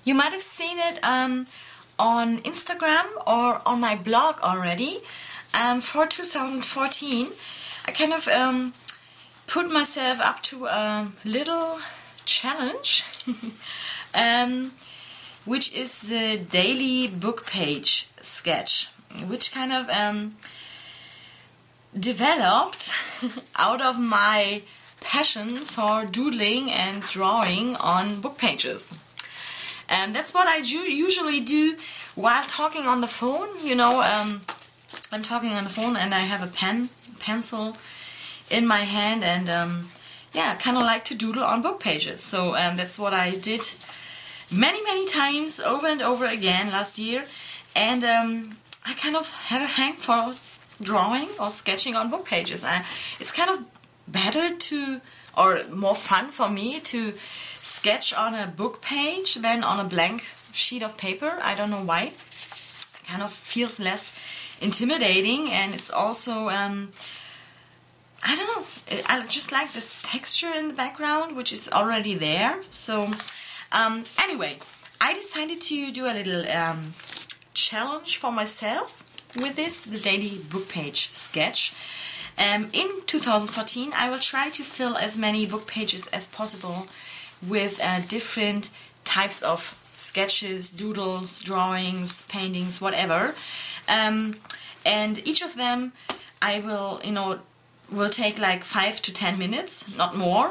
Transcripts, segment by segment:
You might have seen it on Instagram or on my blog already. For 2014, I kind of put myself up to a little challenge, which is the daily book page sketch, which kind of developed out of my passion for doodling and drawing on book pages. And that's what I usually do while talking on the phone. You know, I'm talking on the phone and I have a pencil in my hand, and yeah, kind of like to doodle on book pages. So that's what I did many times over and over again last year, and I kind of have a hang for drawing or sketching on book pages. It's kind of better to, or more fun for me to sketch on a book page than on a blank sheet of paper. I don't know why. It kind of feels less intimidating, and it's also I don't know, I just like this texture in the background, which is already there. So anyway, I decided to do a little challenge for myself with this, the daily book page sketch. In 2014, I will try to fill as many book pages as possible with different types of sketches, doodles, drawings, paintings, whatever. And each of them I will, will take like 5 to 10 minutes, not more,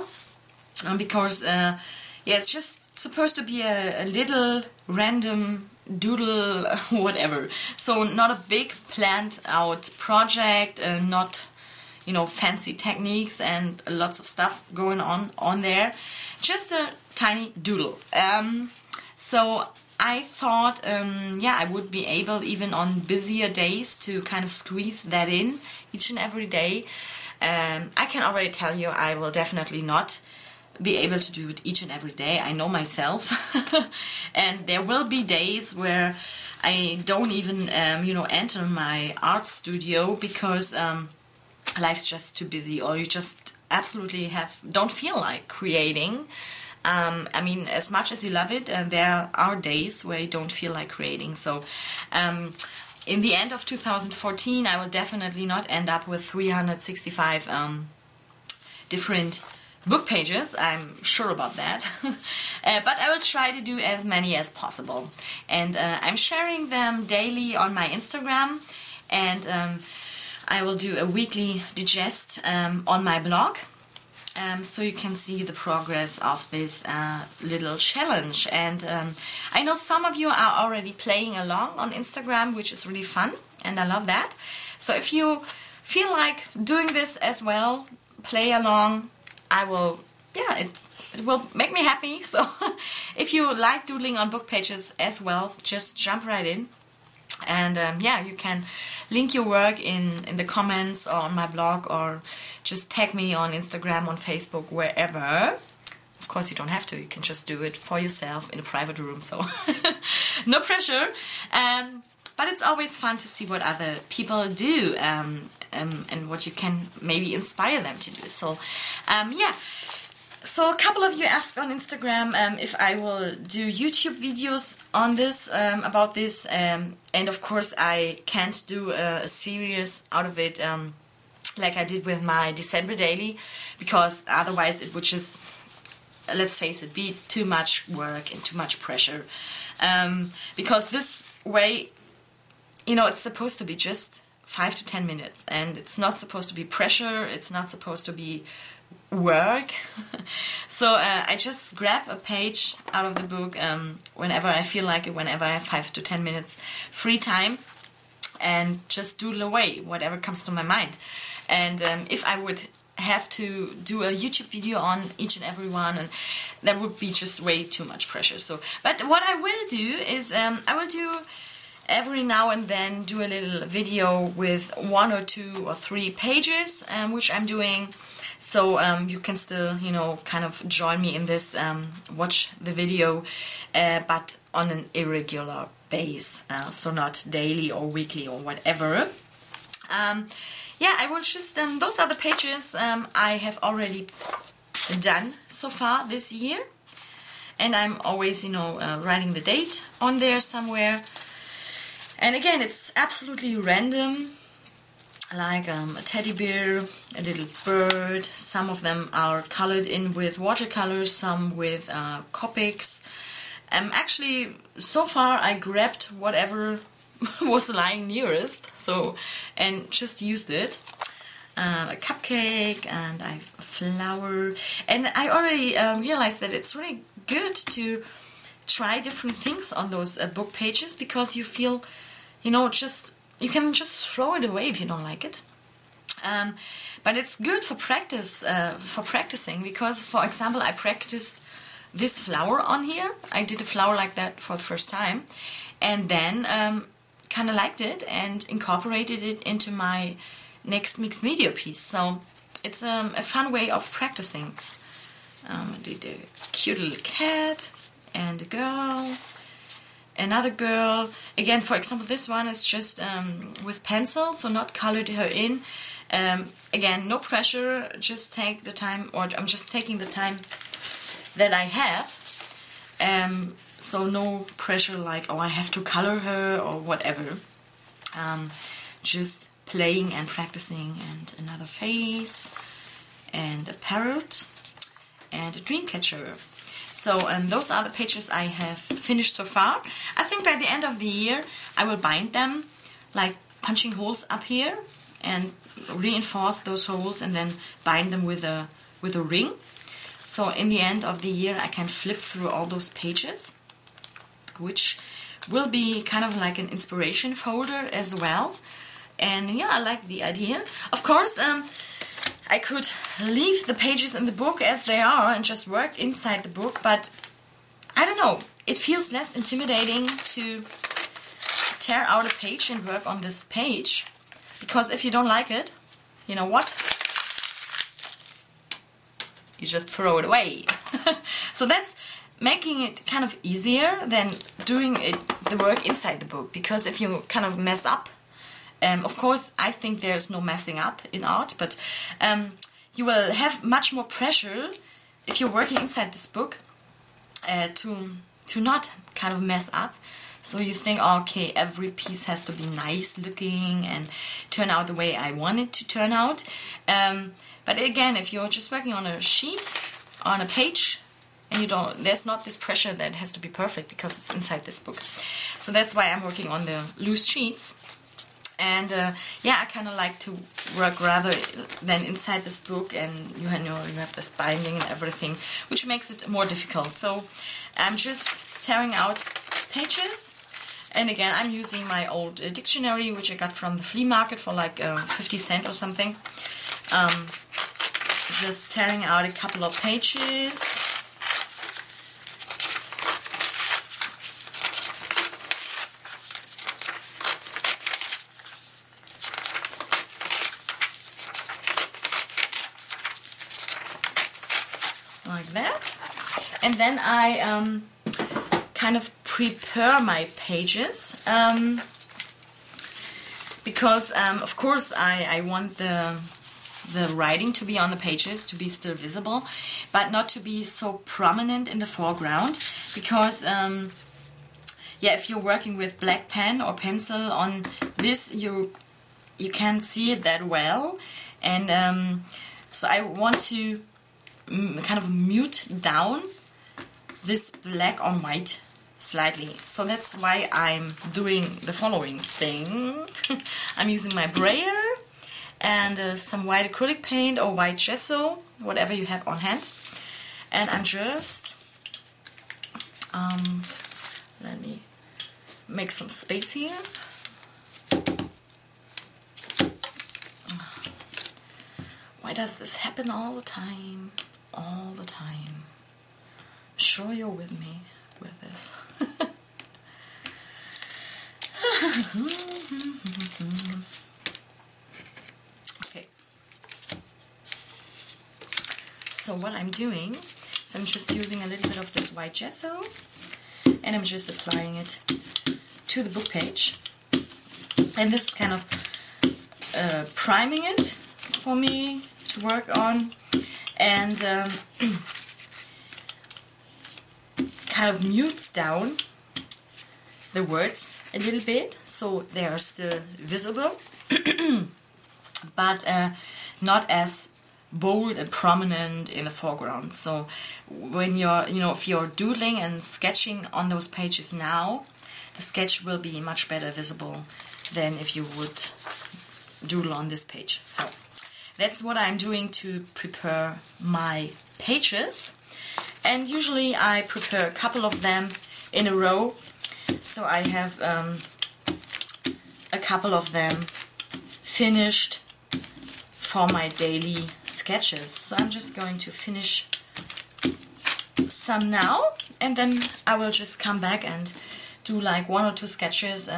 because yeah, it's just supposed to be a little random doodle, whatever. So not a big planned out project, not fancy techniques and lots of stuff going on there. Just a tiny doodle. So I thought, yeah, I would be able, even on busier days, to kind of squeeze that in each and every day. I can already tell you I will definitely not be able to do it each and every day. I know myself. And there will be days where I don't even, enter my art studio because life's just too busy, or you just absolutely don't feel like creating. I mean, as much as you love it, and there are days where you don't feel like creating. So in the end of 2014, I will definitely not end up with 365 different book pages. I'm sure about that. But I will try to do as many as possible. And I'm sharing them daily on my Instagram, and I will do a weekly digest on my blog. So you can see the progress of this little challenge. And I know some of you are already playing along on Instagram, which is really fun, and I love that. So if you feel like doing this as well, play along, I will, yeah, it will make me happy. So if you like doodling on book pages as well, just jump right in. And yeah, you can link your work in the comments or on my blog, or just tag me on Instagram, on Facebook, wherever. Of course, you don't have to. You can just do it for yourself in a private room, so no pressure. But it's always fun to see what other people do, and what you can maybe inspire them to do. So, yeah. So a couple of you asked on Instagram if I will do YouTube videos on this, about this, and of course I can't do a series out of it like I did with my December daily, because otherwise it would just, let's face it, be too much work and too much pressure, because this way, it's supposed to be just 5 to 10 minutes, and it's not supposed to be pressure, it's not supposed to be work. So I just grab a page out of the book whenever I feel like it, whenever I have 5 to 10 minutes free time, and just doodle away whatever comes to my mind. And if I would have to do a YouTube video on each and every one, and that would be just way too much pressure. So, but what I will do is I will do every now and then do a little video with 1 or 2 or 3 pages, which I'm doing. So you can still, kind of join me in this, watch the video, but on an irregular base, so not daily or weekly or whatever. Yeah, I will just, those are the pages I have already done so far this year. and I'm always, you know, writing the date on there somewhere. And again, it's absolutely random, like a teddy bear, a little bird. Some of them are colored in with watercolors, some with Copics. Actually, so far I grabbed whatever was lying nearest, so, and just used it. A cupcake, and I have a flower, and I already realized that it's really good to try different things on those book pages, because you feel, you know, just, you can just throw it away if you don't like it. But it's good for practicing, because, for example, I practiced this flower on here. I did a flower like that for the first time, and then kind of liked it and incorporated it into my next mixed media piece. So it's a fun way of practicing. I did a cute little cat and a girl, another girl. Again, for example, this one is just with pencil, so not colored her in. Again, no pressure, just take the time, or I'm just taking the time that I have. So no pressure like, oh, I have to color her or whatever. Just playing and practicing. And another face, and a parrot, and a dream catcher. So those are the pages I have finished so far. I think by the end of the year I will bind them, like punching holes up here, and reinforce those holes, and then bind them with a ring. So in the end of the year I can flip through all those pages, which will be kind of like an inspiration folder as well. And yeah, I like the idea. Of course, I could leave the pages in the book as they are and just work inside the book, but I don't know, it feels less intimidating to tear out a page and work on this page, because if you don't like it, you know what? You just throw it away. So that's making it kind of easier than doing the work inside the book, because if you kind of mess up, of course, I think there's no messing up in art, but you will have much more pressure if you're working inside this book to not kind of mess up. So you think, okay, every piece has to be nice looking and turn out the way I want it to turn out. But again, if you're just working on a sheet, on a page, and you don't, there's not this pressure that it has to be perfect because it's inside this book. So that's why I'm working on the loose sheets. And yeah, I kind of like to work rather than inside this book, and you have this binding and everything, which makes it more difficult. So I'm just tearing out pages, and again I'm using my old dictionary, which I got from the flea market for like 50 cents or something. Just tearing out a couple of pages. Like that, and then I kind of prepare my pages, because of course I want the writing to be on the pages, to be still visible, but not to be so prominent in the foreground, because yeah, if you're working with black pen or pencil on this, you can't see it that well, and so I want to kind of mute down this black on white slightly. So that's why I'm doing the following thing. I'm using my brayer and some white acrylic paint or white gesso, whatever you have on hand, and I'm just let me make some space here. Why does this happen all the time? All the time. I'm sure you're with me with this. Okay. So what I'm doing is I'm just using a little bit of this white gesso, and I'm just applying it to the book page. And this is kind of priming it for me to work on. And kind of mutes down the words a little bit, so they are still visible, but not as bold and prominent in the foreground. So when you're, if you're doodling and sketching on those pages now, the sketch will be much better visible than if you would doodle on this page. So that's what I'm doing to prepare my pages. And usually I prepare a couple of them in a row. So I have a couple of them finished for my daily sketches. So I'm just going to finish some now, and then I will just come back and do like 1 or 2 sketches,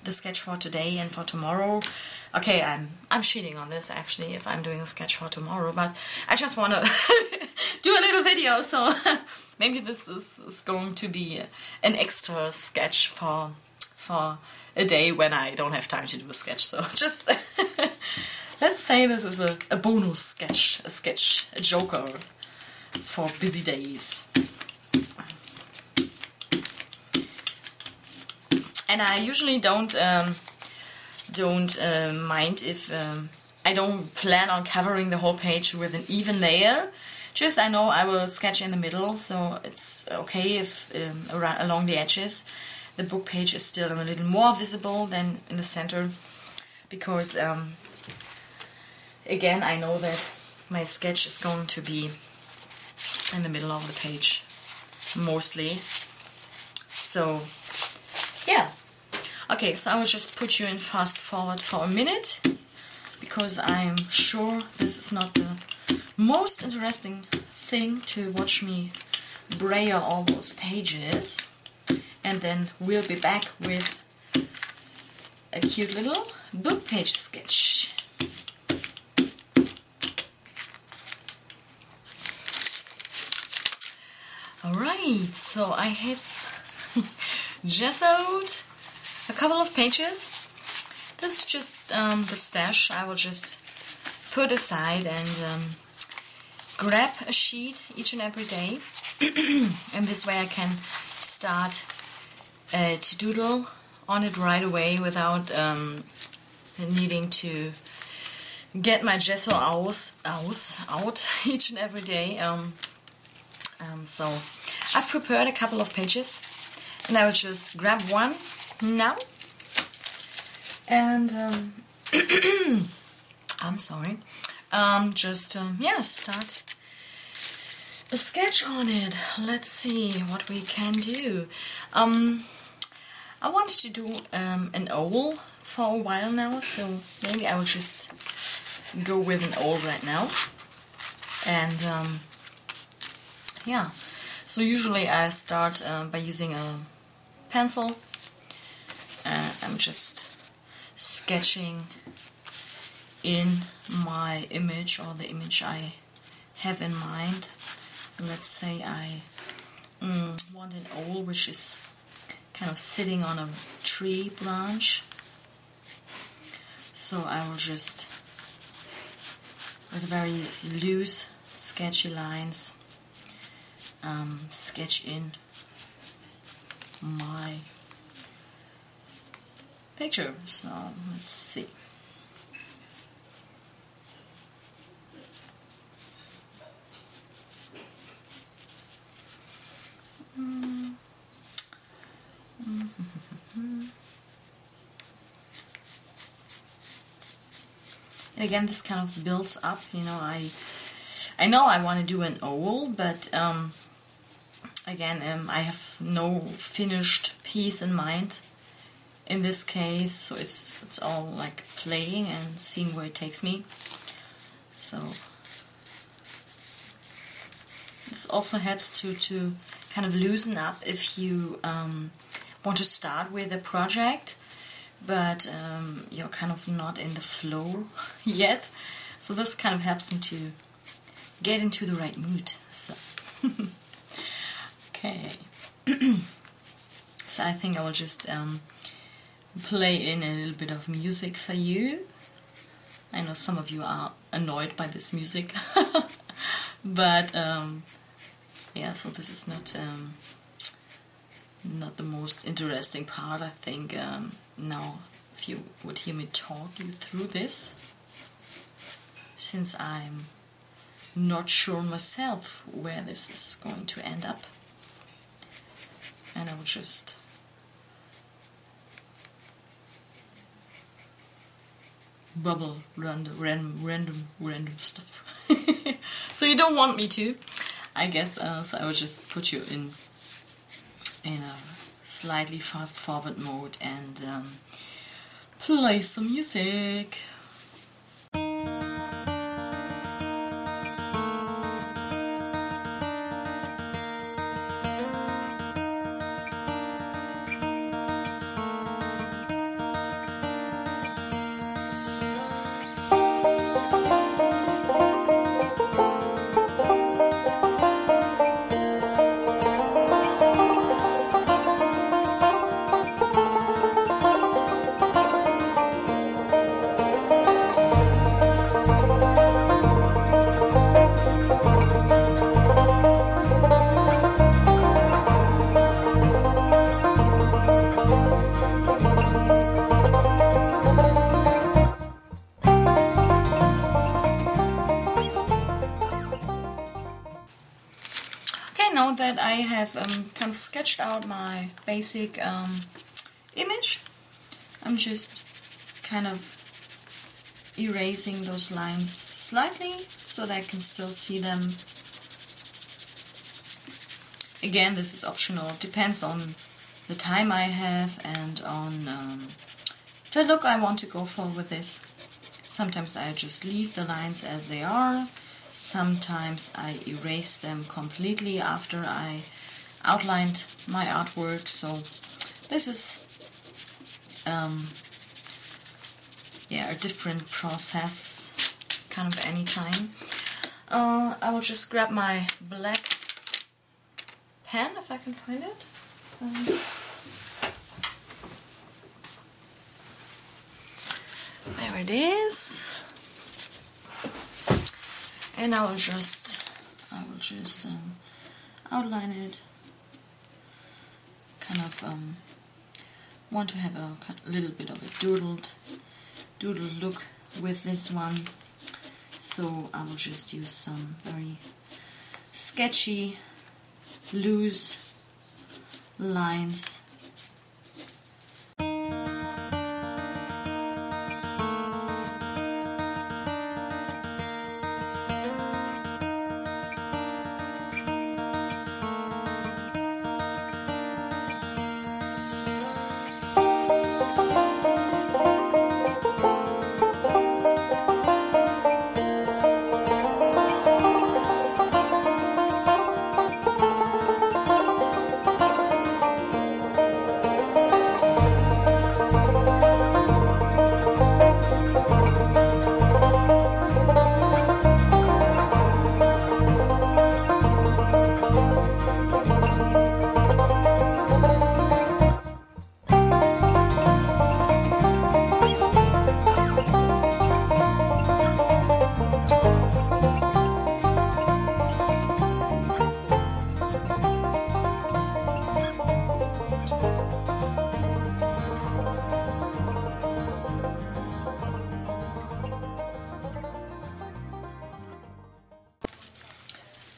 the sketch for today and for tomorrow. Okay, I'm cheating on this actually if I'm doing a sketch for tomorrow, but I just want to do a little video, so maybe this is going to be an extra sketch for a day when I don't have time to do a sketch. So just let's say this is a bonus sketch, a joker for busy days. And I usually don't mind if I don't plan on covering the whole page with an even layer. Just I know I will sketch in the middle, so it's okay if along the edges the book page is still a little more visible than in the center, because again, I know that my sketch is going to be in the middle of the page mostly. So yeah. Okay, so I will just put you in fast forward for a minute, because I'm sure this is not the most interesting thing to watch me braille all those pages. And then we'll be back with a cute little book page sketch. Alright, so I have gessoed a couple of pages. This is just the stash I will just put aside and grab a sheet each and every day. And this way I can start to doodle on it right away without needing to get my gesso out each and every day. So I've prepared a couple of pages, and I will just grab one now and I'm sorry, start a sketch on it. Let's see what we can do. I wanted to do an owl for a while now, so maybe I will just go with an owl right now. And yeah, so usually I start by using a pencil. I'm just sketching in my image, or the image I have in mind. Let's say I want an owl which is kind of sitting on a tree branch. So I will just, with very loose, sketchy lines, sketch in my picture. So let's see. And again, this kind of builds up, you know, I know I want to do an owl, but again, I have no finished piece in mind in this case, so it's all like playing and seeing where it takes me. So this also helps to kind of loosen up if you want to start with a project, but you're kind of not in the flow yet. So this kind of helps me to get into the right mood. So okay. So I think I will just play in a little bit of music for you. I know some of you are annoyed by this music, but yeah, so this is not not the most interesting part, I think. Now, if you would hear me talk you through this, since I'm not sure myself where this is going to end up. And I will just bubble random stuff. So you don't want me to, I guess, so I will just put you in a slightly fast forward mode and play some music. Now that I have kind of sketched out my basic image, I'm just kind of erasing those lines slightly so that I can still see them. Again, this is optional, it depends on the time I have and on the look I want to go for with this. Sometimes I just leave the lines as they are. Sometimes I erase them completely after I outlined my artwork, so this is yeah, a different process, kind of any time. I will just grab my black pen if I can find it. There it is. And I will just outline it. Kind of want to have a little bit of a doodle look with this one. So I will just use some very sketchy, loose lines.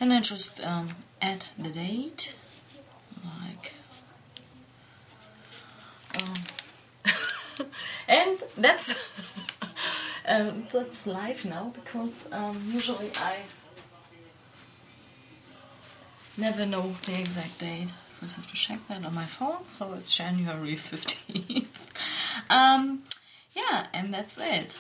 And I just add the date, like, and that's that's live now, because usually I never know the exact date. First I have to check that on my phone, so it's January 15th. Yeah, and that's it.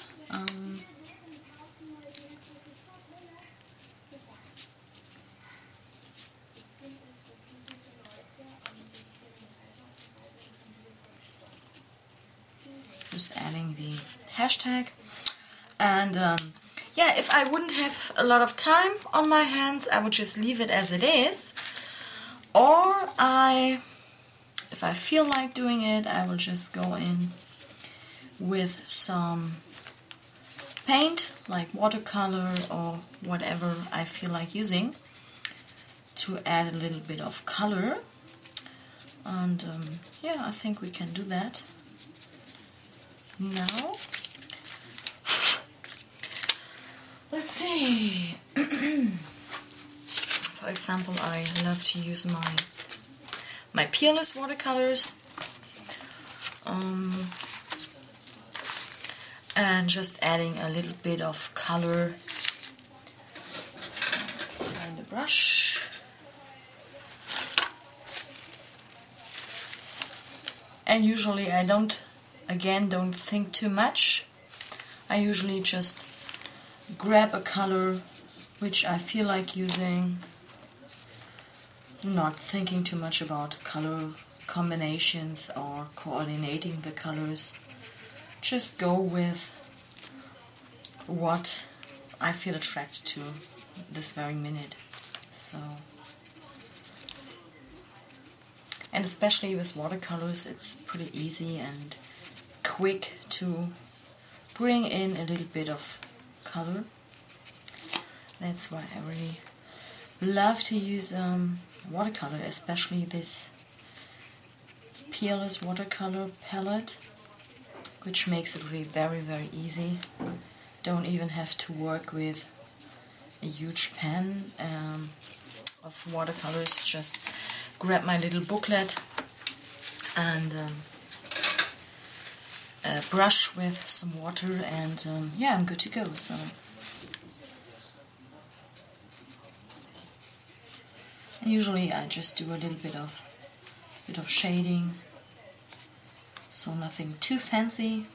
Just adding the hashtag, and yeah, if I wouldn't have a lot of time on my hands, I would just leave it as it is, or if I feel like doing it, I will just go in with some paint, like watercolor or whatever I feel like using, to add a little bit of color. And yeah, I think we can do that now. Let's see. For example, I love to use my peerless watercolors. And just adding a little bit of color. Let's find a brush. And usually I don't think too much. I usually just grab a color which I feel like using, not thinking too much about color combinations or coordinating the colors. Just go with what I feel attracted to this very minute. So, and especially with watercolors, it's pretty easy and quick to bring in a little bit of color. That's why I really love to use watercolor, especially this peerless watercolor palette, which makes it really very, very easy. Don't even have to work with a huge pen of watercolors. Just grab my little booklet and brush with some water, and yeah, I'm good to go. So usually I just do a little bit of shading, so nothing too fancy.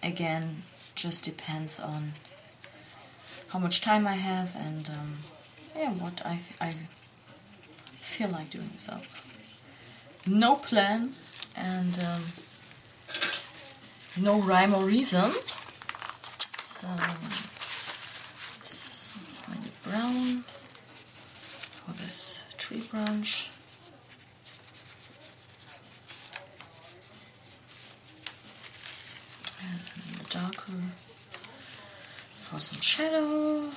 Again, just depends on how much time I have and yeah, what I feel like doing. So no plan and no rhyme or reason. So let's find a brown for this tree branch. And a darker for some shadow.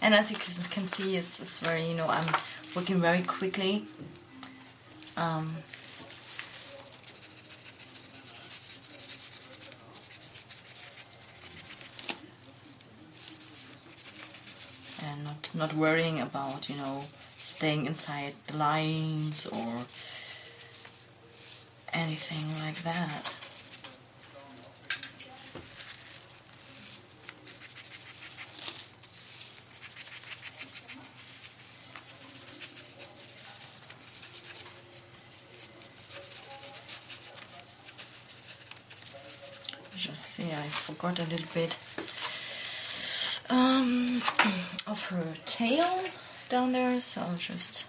And as you can see, it's very, you know, I'm working very quickly. And not worrying about, you know, staying inside the lines or anything like that. Just see, I forgot a little bit of her tail down there, so I'll just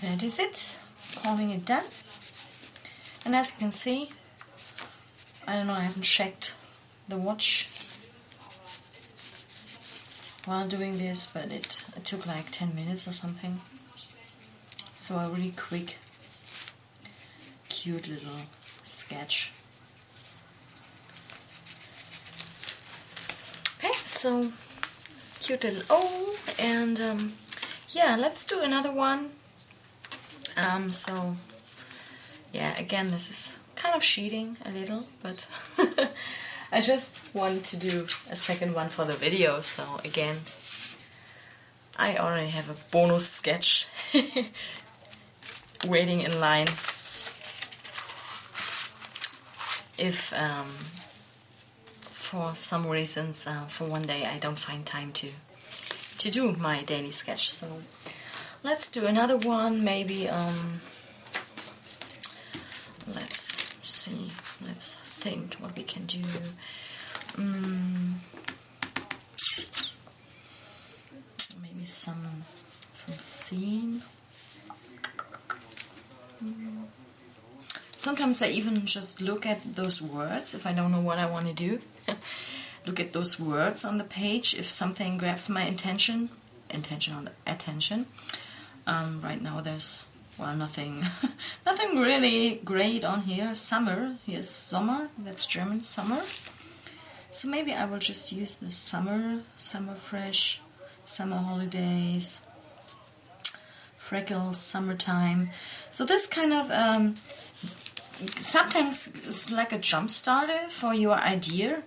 that is it, calling it done. And as you can see, I don't know, I haven't checked the watch while doing this, but it took like 10 minutes or something. So a really quick, cute little sketch. Okay, so cute little O, and yeah, let's do another one. So yeah, again, this is kind of cheating a little, but I just want to do a second one for the video. So again, I already have a bonus sketch waiting in line if for some reasons for one day I don't find time to do my daily sketch. So let's do another one, maybe let's see, let's think what we can do. Maybe some scene. Sometimes I even just look at those words if I don't know what I want to do. Look at those words on the page if something grabs my attention. Right now there's, well, nothing really great on here. Summer, here's summer, that's German, summer. So maybe I will just use the summer fresh, summer holidays, freckles, summertime. So this kind of sometimes it's like a jump starter for your idea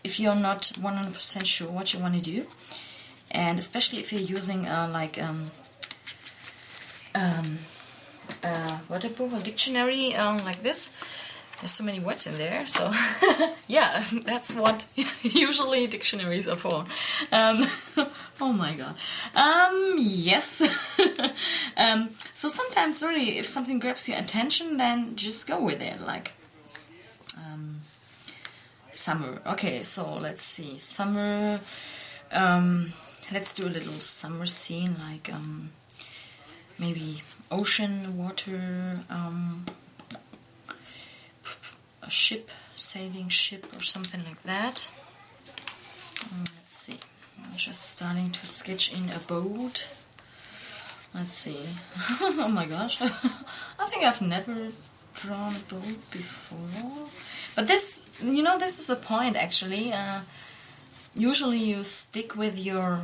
if you're not 100% sure what you want to do, and especially if you're using what a dictionary like this. There's so many words in there, so yeah, that's what usually dictionaries are for. Oh my god. Yes. So sometimes really, if something grabs your attention, then just go with it, like summer. Okay, so let's see, summer. Let's do a little summer scene, like maybe ocean, water, a ship, sailing ship or something like that. Let's see, I'm just starting to sketch in a boat. Let's see. Oh my gosh, I think I've never drawn a boat before. But this, you know, this is the point actually. Usually you stick with your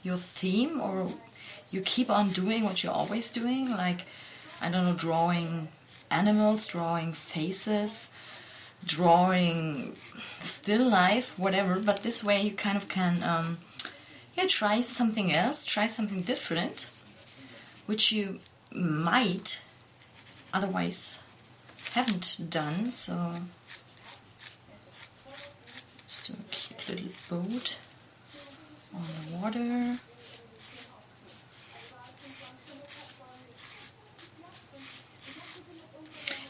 theme, or you keep on doing what you're always doing, like, I don't know, drawing animals, drawing faces, drawing still life, whatever. But this way you kind of can try something else, try something different, which you might otherwise haven't done. So just do a cute little boat on the water.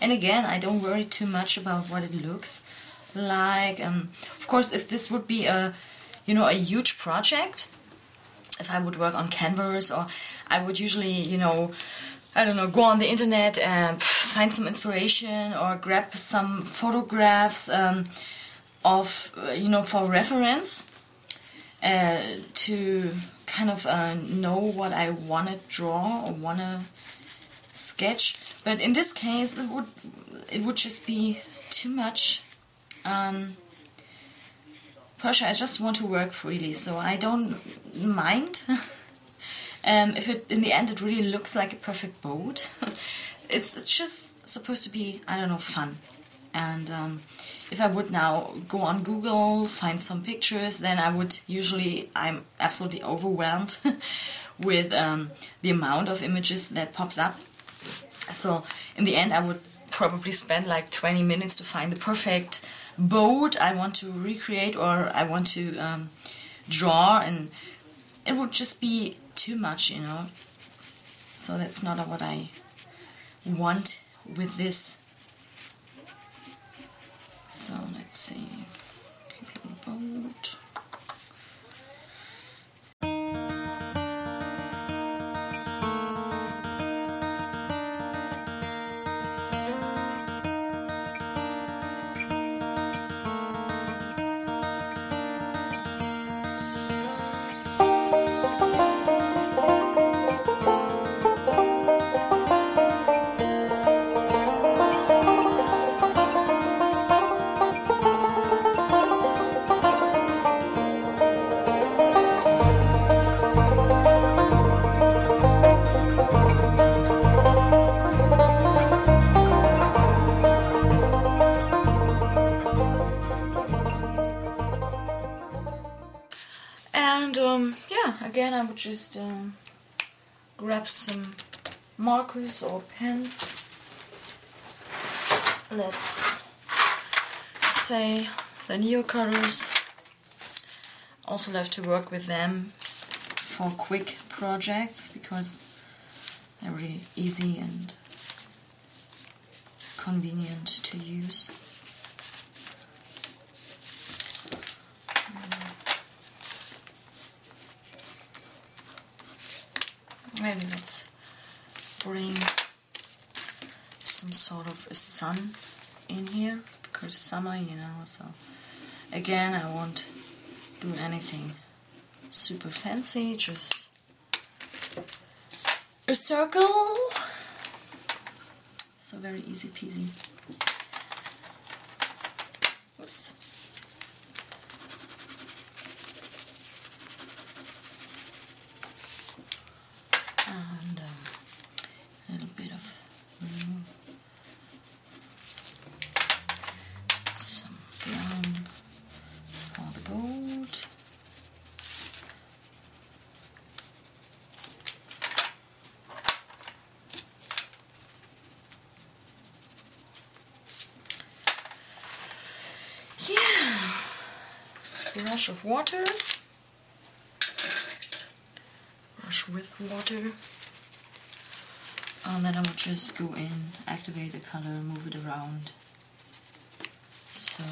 And again, I don't worry too much about what it looks like. Of course, if this would be a huge project, if I would work on canvas, or I would usually, I don't know, go on the internet and find some inspiration or grab some photographs of, for reference to kind of know what I want to draw or want to sketch. But in this case, it would just be too much pressure. I just want to work freely, so I don't mind if in the end it really looks like a perfect boat. It's just supposed to be, I don't know, fun. And if I would now go on Google, find some pictures, then I'm absolutely overwhelmed with the amount of images that pops up. So in the end I would probably spend like 20 minutes to find the perfect boat I want to recreate or I want to draw, and it would just be too much, So that's not what I want with this. So let's see, cute little boat. again, I would just grab some markers or pens. Let's say the neocolors. Also love to work with them for quick projects because they're really easy and convenient to use. Maybe let's bring some sort of a sun in here because summer, you know, so again I won't do anything super fancy, just a circle, so very easy peasy. Oops. And a little bit of some brown for the gold. Brush of water, brush with water, and then I will just go in, activate the color, move it around. So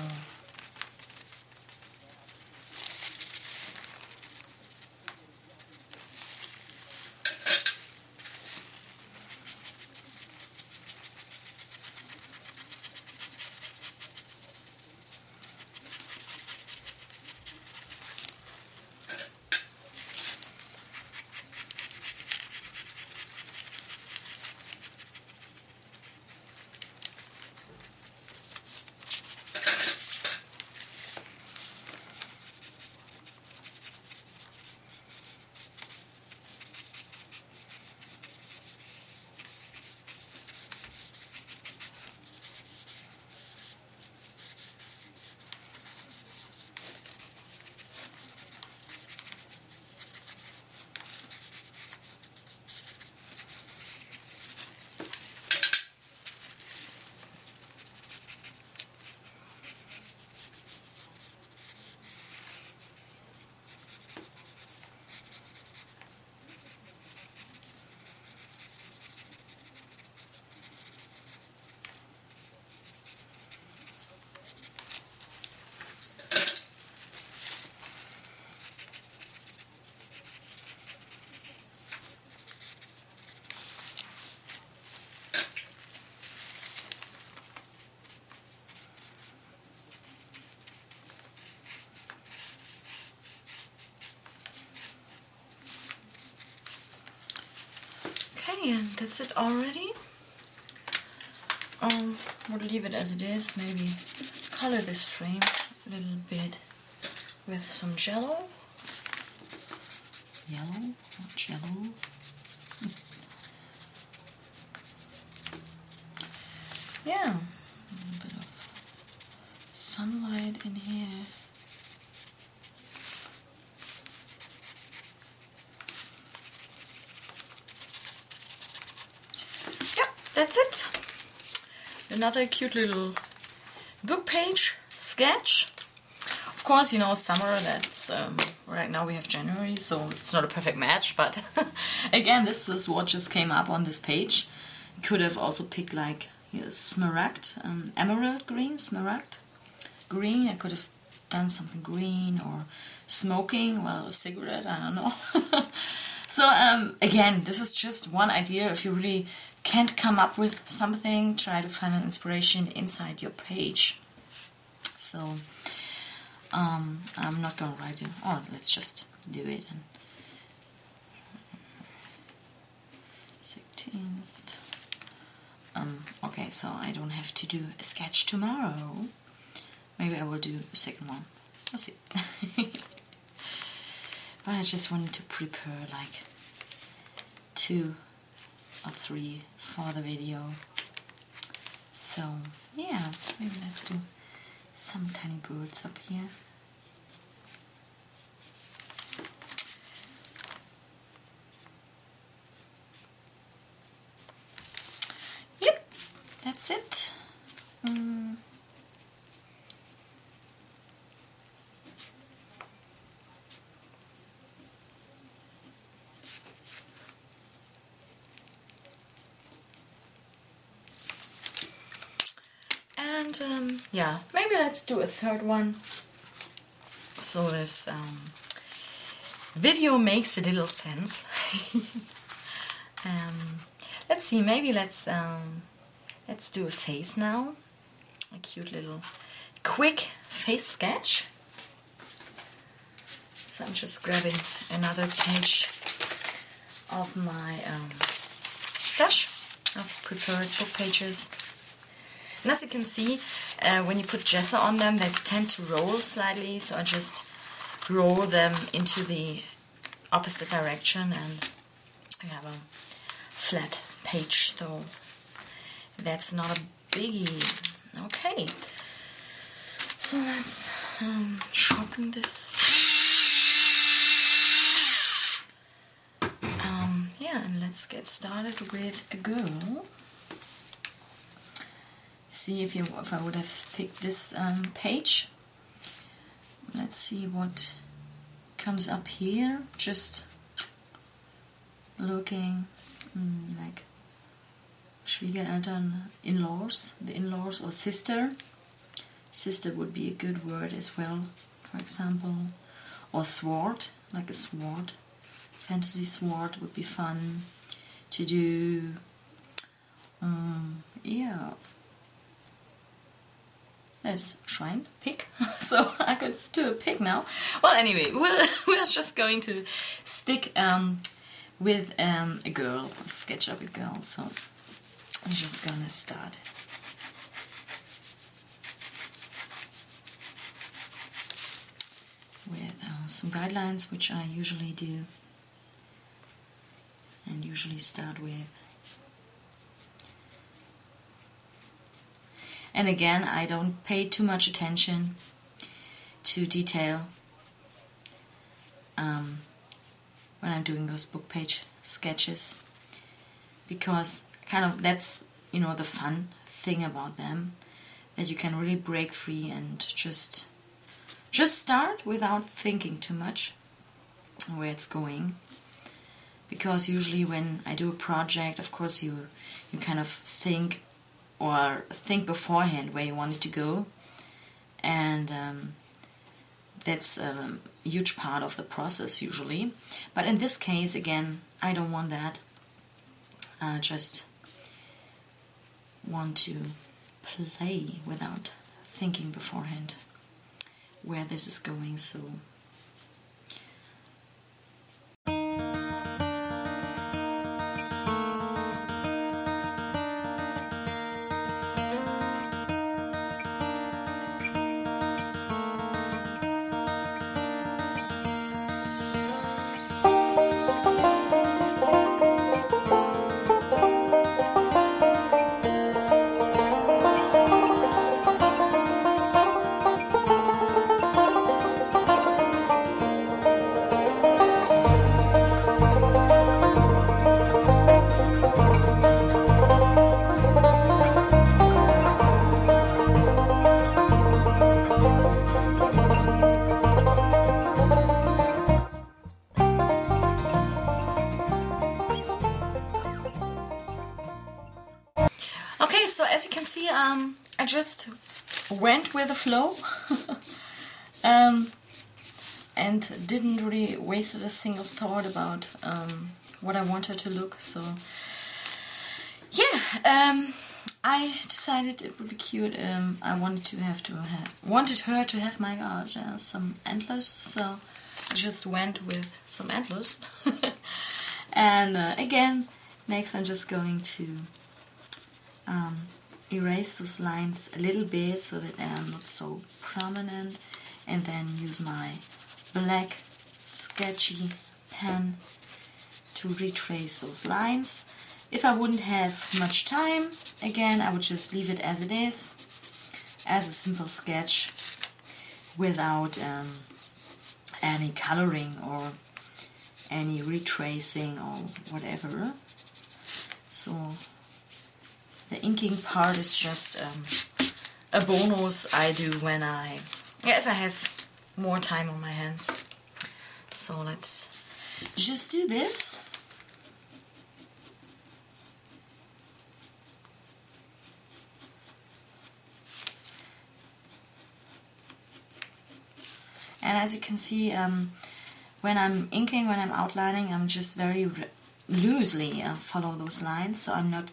okay, and that's it already. We'll leave it as it is. Maybe color this frame a little bit with some jello. Yellow, not jello. Yeah, a little bit of sunlight in here. Yeah, that's it. Another cute little book page sketch. Of course, you know, summer, that's right now we have January, so it's not a perfect match, but again, this is what just came up on this page. You could have also picked like smaragd, emerald green, smaragd green. I could have done something green or smoking, well, a cigarette, I don't know. So again, this is just one idea. If you really can't come up with something, try to find an inspiration inside your page. So I'm not gonna write it, or let's just do it. And 16th. Okay, so I don't have to do a sketch tomorrow. Maybe I will do a second one. We'll see. But I just wanted to prepare like 2 or 3 for the video. So yeah, maybe let's do some tiny birds up here. that's it. And yeah, maybe let's do a third one, so this video makes a little sense. Let's see, maybe let's do a face now, a cute little quick face sketch. So I'm just grabbing another page of my stash of prepared book pages. And as you can see, when you put gesso on them, they tend to roll slightly, so I just roll them into the opposite direction and I have a flat page, so that's not a biggie. Okay, so let's sharpen this. Yeah, and let's get started with a girl. See if I would have picked this page. Let's see what comes up here. Just looking like Schwiegereltern, in-laws, the in-laws, or sister. Sister would be a good word as well, for example. Or sword, like a sword. Fantasy sword would be fun to do. Yeah. There's shrine, pig, so I could do a pig now. Well, anyway, we're just going to stick with a girl, a sketch of a girl, so I'm just gonna start. With some guidelines, which I usually do, and usually start with. And again, I don't pay too much attention to detail when I'm doing those book page sketches, because kind of that's, you know, the fun thing about them, that you can really break free and just start without thinking too much where it's going. Because usually when I do a project, of course you kind of think beforehand where you want it to go, and that's a huge part of the process usually. But in this case, again, I don't want that. I just want to play without thinking beforehand where this is going. So so as you can see, I just went with the flow and didn't really waste a single thought about what I wanted to look. So yeah, I decided it would be cute. I wanted her to have my gosh, some antlers. So I just went with some antlers. And again, next I'm just going to erase those lines a little bit so that they are not so prominent, and then use my black sketchy pen to retrace those lines. If I wouldn't have much time, again, I would just leave it as it is, as a simple sketch without any coloring or any retracing or whatever. So The inking part is just a bonus I do when if I have more time on my hands. So let's just do this. And as you can see, when I'm inking, when I'm outlining, I'm just very loosely follow those lines, so I'm not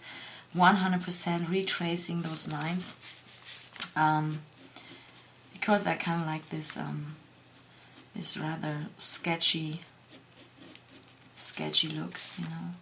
100% retracing those lines, because I kind of like this this rather sketchy look, you know.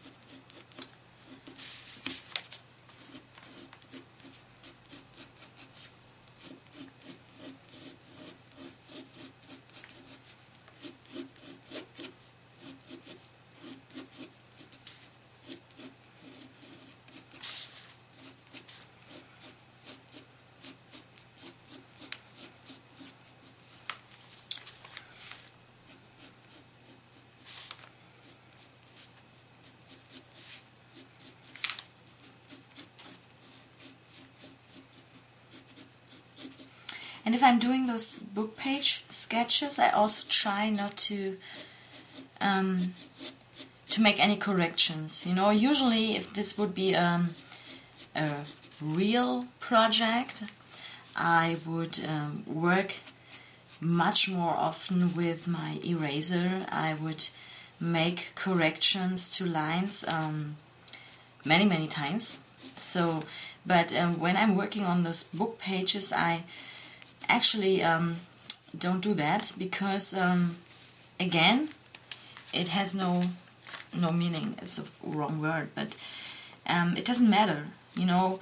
And if I'm doing those book page sketches, I also try not to make any corrections. You know, usually if this would be a real project, I would work much more often with my eraser. I would make corrections to lines many times. So, but when I'm working on those book pages, I actually don't do that, because again, it has no meaning. It's a wrong word, but it doesn't matter, you know.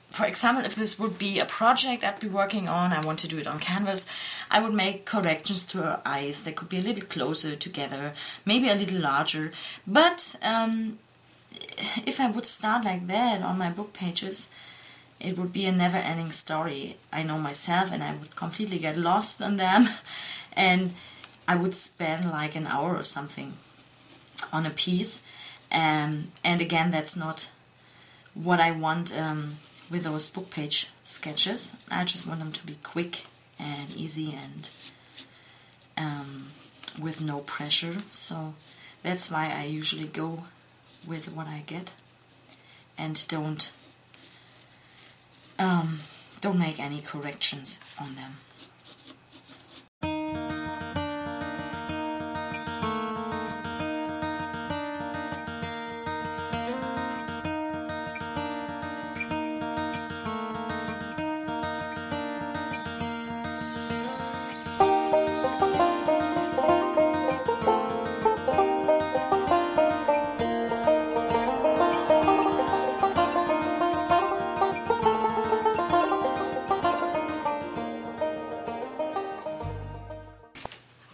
For example, if this would be a project I'd be working on, I want to do it on canvas, I would make corrections to her eyes. They could be a little closer together, maybe a little larger, but if I would start like that on my book pages, it would be a never-ending story. I know myself, and I would completely get lost in them, and I would spend like an hour or something on a piece, and again, that's not what I want with those book page sketches. I just want them to be quick and easy and with no pressure. So that's why I usually go with what I get and don't make any corrections on them.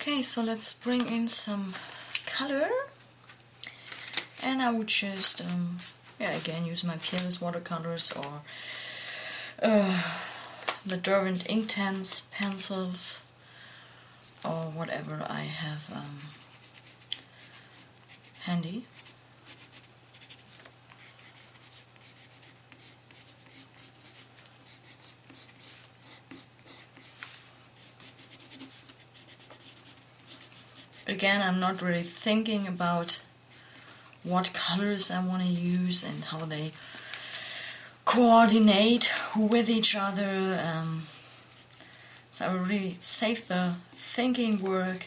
Okay, so let's bring in some color, and I would just again use my Peerless watercolors or the Derwent Inktense pencils or whatever I have handy. Again, I'm not really thinking about what colors I want to use and how they coordinate with each other. So I will really save the thinking work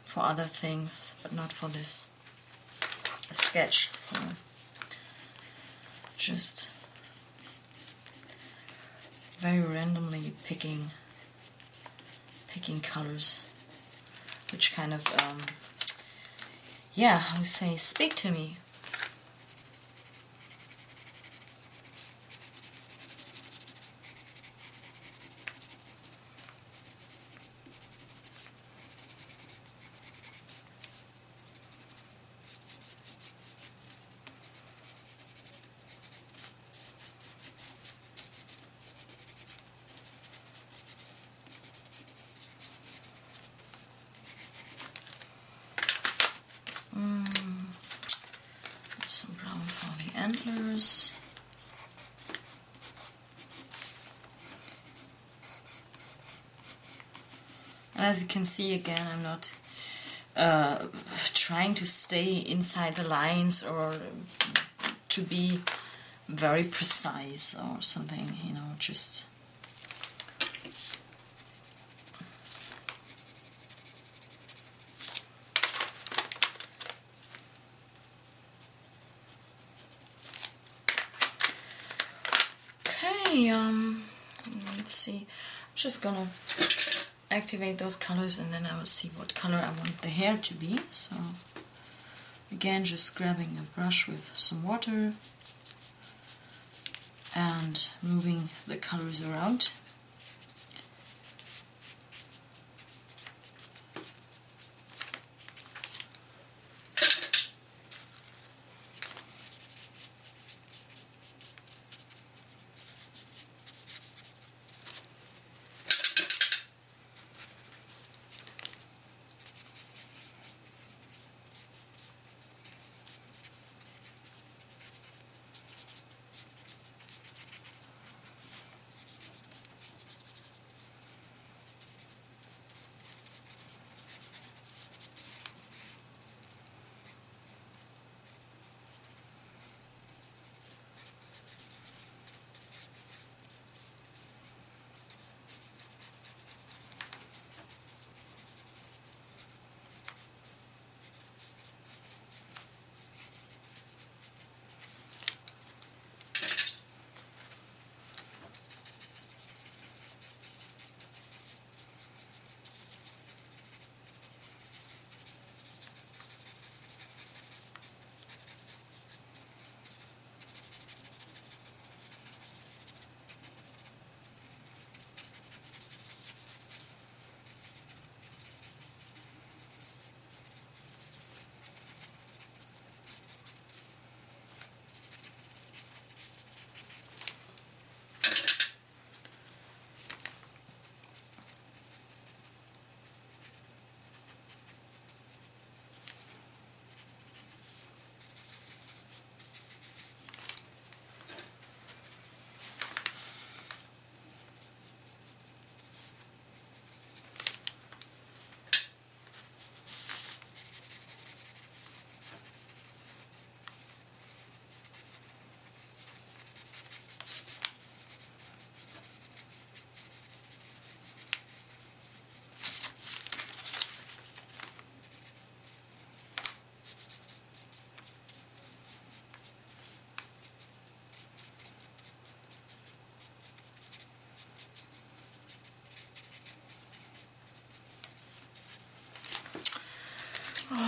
for other things, but not for this sketch. So just very randomly picking colors which kind of how to say, speak to me. As you can see, again, I'm not trying to stay inside the lines or to be very precise or something, you know, just okay. Let's see, I'm just gonna activate those colors and then I will see what color I want the hair to be. So again, just grabbing a brush with some water and moving the colors around.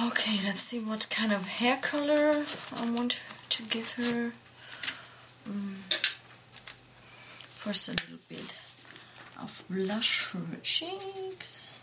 Okay, let's see what kind of hair color I want to give her. First, a little bit of blush for her cheeks.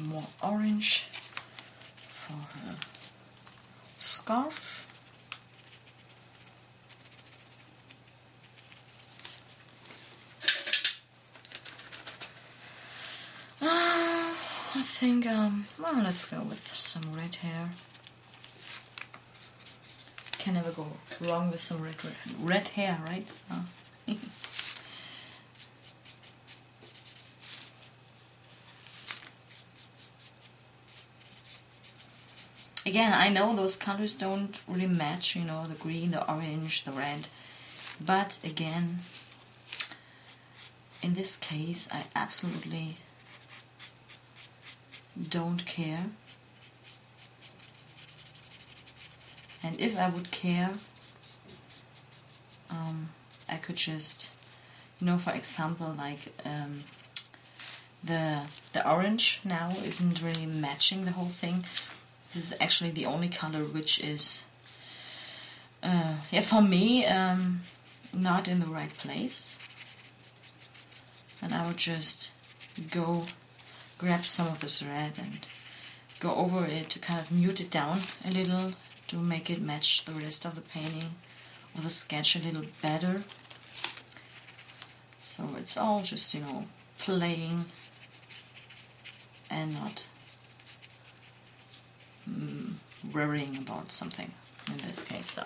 More orange for her scarf. I think, well, let's go with some red hair. Can never go wrong with some red hair, right? So. Again, I know those colors don't really match, you know, the green, the orange, the red. But again, in this case, I absolutely don't care. And if I would care, I could just, you know, for example, like the orange now isn't really matching the whole thing. This is actually the only color which is, yeah, for me, not in the right place. And I would just grab some of this red and go over it to kind of mute it down a little to make it match the rest of the painting or the sketch a little better. So it's all just, you know, playing and not worrying about something in this case. So,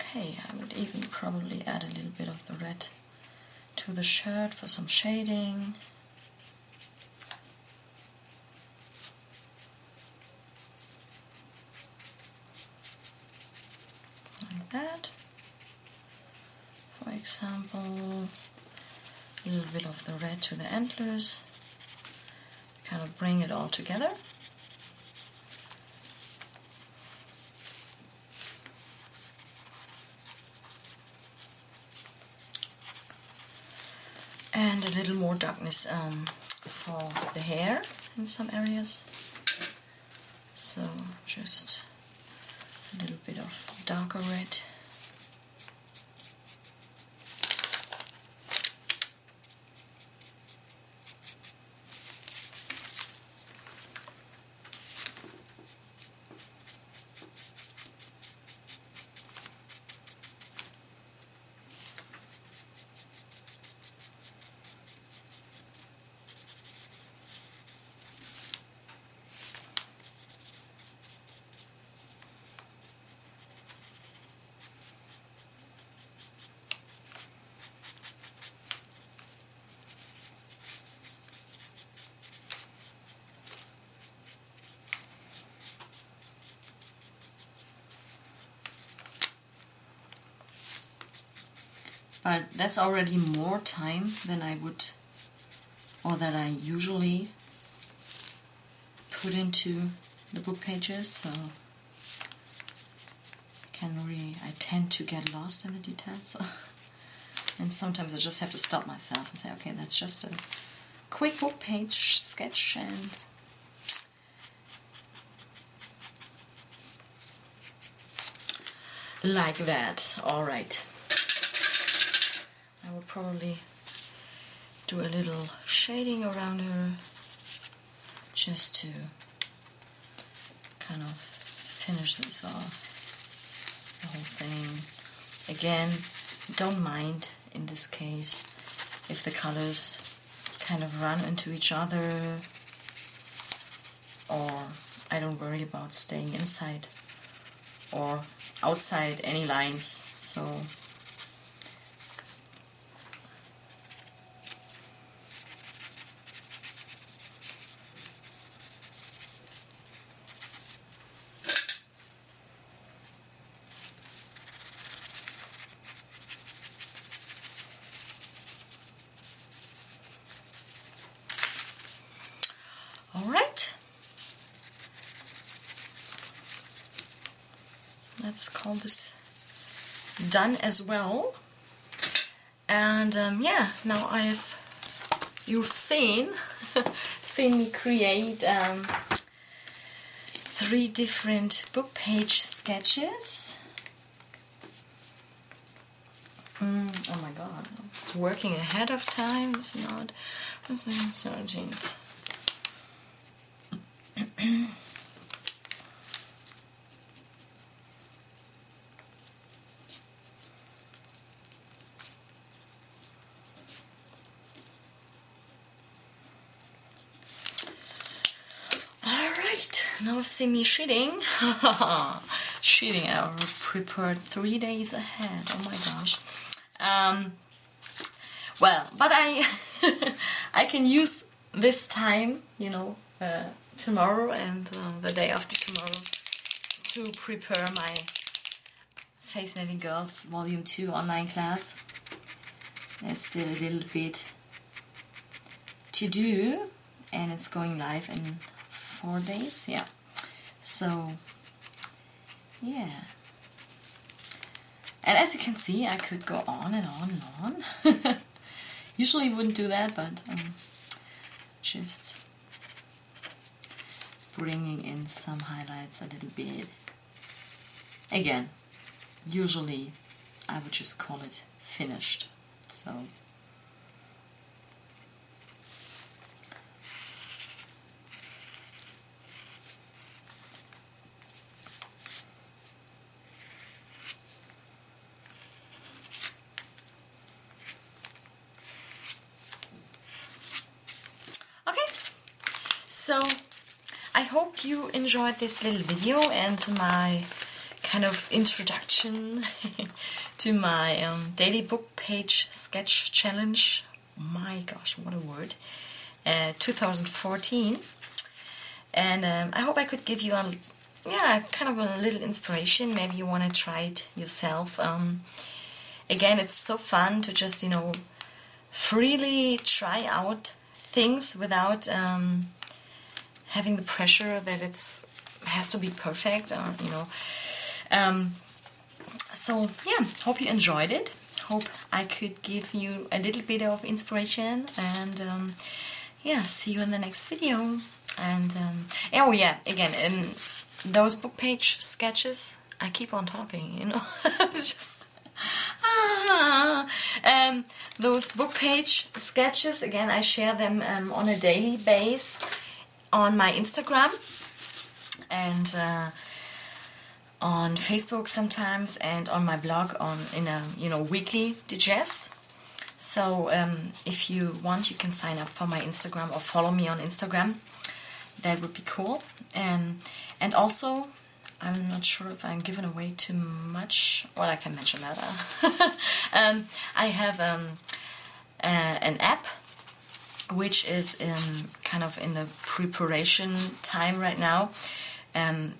okay, I would even probably add a little bit of the red to the shirt for some shading. Like that. For example, a little bit of the red to the antlers. Kind of bring it all together. And a little more darkness for the hair in some areas. So just a little bit of darker red. But that's already more time than I would, or that I usually put into the book pages, so I tend to get lost in the details. So. And sometimes I just have to stop myself and say, okay, that's just a quick book page sketch, and like that. All right. I will probably do a little shading around her just to kind of finish this off, the whole thing. Again, don't mind in this case if the colors kind of run into each other, or I don't worry about staying inside or outside any lines. So let's call this done as well. And yeah, now you've seen me create 3 different book page sketches. Oh my god, working ahead of time is not 13th. Now see me sheeting. Sheeting, I prepared 3 days ahead. Oh my gosh. Well, but I can use this time, you know, tomorrow and the day after tomorrow to prepare my Face Knitting Girls Volume 2 online class. There's still a little bit to do, and it's going live in 4 days, yeah. So, yeah. And as you can see, I could go on and on and on. Usually wouldn't do that, but just bringing in some highlights a little bit. Again, usually I would just call it finished. So okay, so I hope you enjoyed this little video and my kind of introduction to my daily book page sketch challenge. My gosh, what a word. 2014. And I hope I could give you a kind of a little inspiration. Maybe you want to try it yourself. Again, it's so fun to just, freely try out things without having the pressure that it has to be perfect, so yeah, hope you enjoyed it. Hope I could give you a little bit of inspiration, and see you in the next video. And oh yeah, again, in those book page sketches, I keep on talking, it's just those book page sketches, again, I share them on a daily basis on my Instagram and on Facebook sometimes, and on my blog in a weekly digest. So if you want, you can sign up for my Instagram or follow me on Instagram. That would be cool. And also, I'm not sure if I'm giving away too much. Well, I can mention that. I have an app which is kind of in the preparation time right now.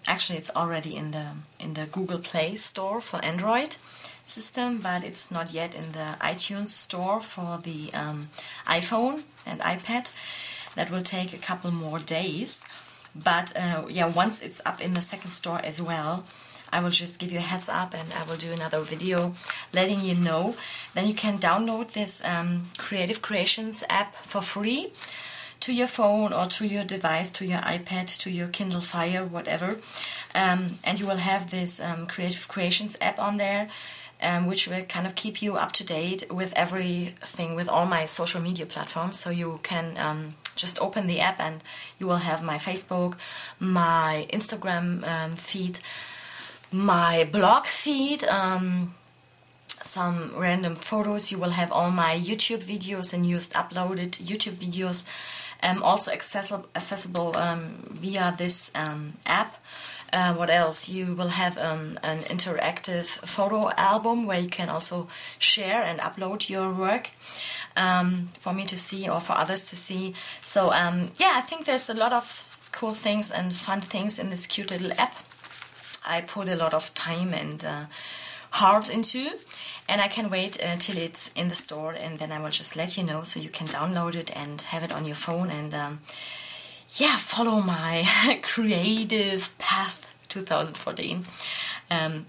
Actually, it's already in the Google Play Store for Android system, but it's not yet in the iTunes Store for the iPhone and iPad. That will take a couple more days. But once it's up in the second store as well, I will just give you a heads up, and I will do another video letting you know. Then you can download this Creative Creations app for free to your phone or to your device, to your iPad, to your Kindle Fire, whatever. And you will have this Creative Creations app on there, which will kind of keep you up to date with everything, with all my social media platforms. So you can just open the app and you will have my Facebook, my Instagram feed, my blog feed, some random photos. You will have all my YouTube videos and used uploaded YouTube videos, also accessible via this app. What else? You will have an interactive photo album where you can also share and upload your work for me to see or for others to see. So I think there's a lot of cool things and fun things in this cute little app. I put a lot of time and heart into, and I can wait till it's in the store, and then I will just let you know so you can download it and have it on your phone and follow my creative path 2014.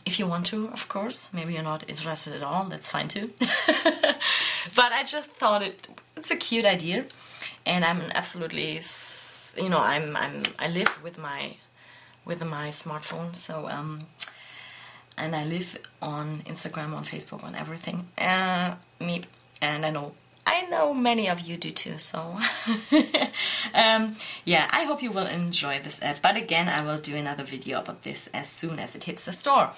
If you want to, of course. Maybe you're not interested at all, that's fine too. But I just thought it's a cute idea, and I'm absolutely, I live with my smartphone, so and I live on Instagram, on Facebook, on everything. And I know many of you do too, so I hope you will enjoy this app. But again, I will do another video about this as soon as it hits the store.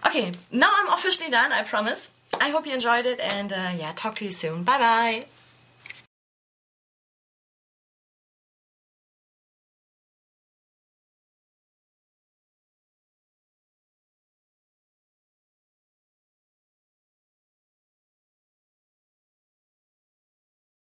Okay, now I'm officially done, I promise. I hope you enjoyed it, and talk to you soon. Bye bye.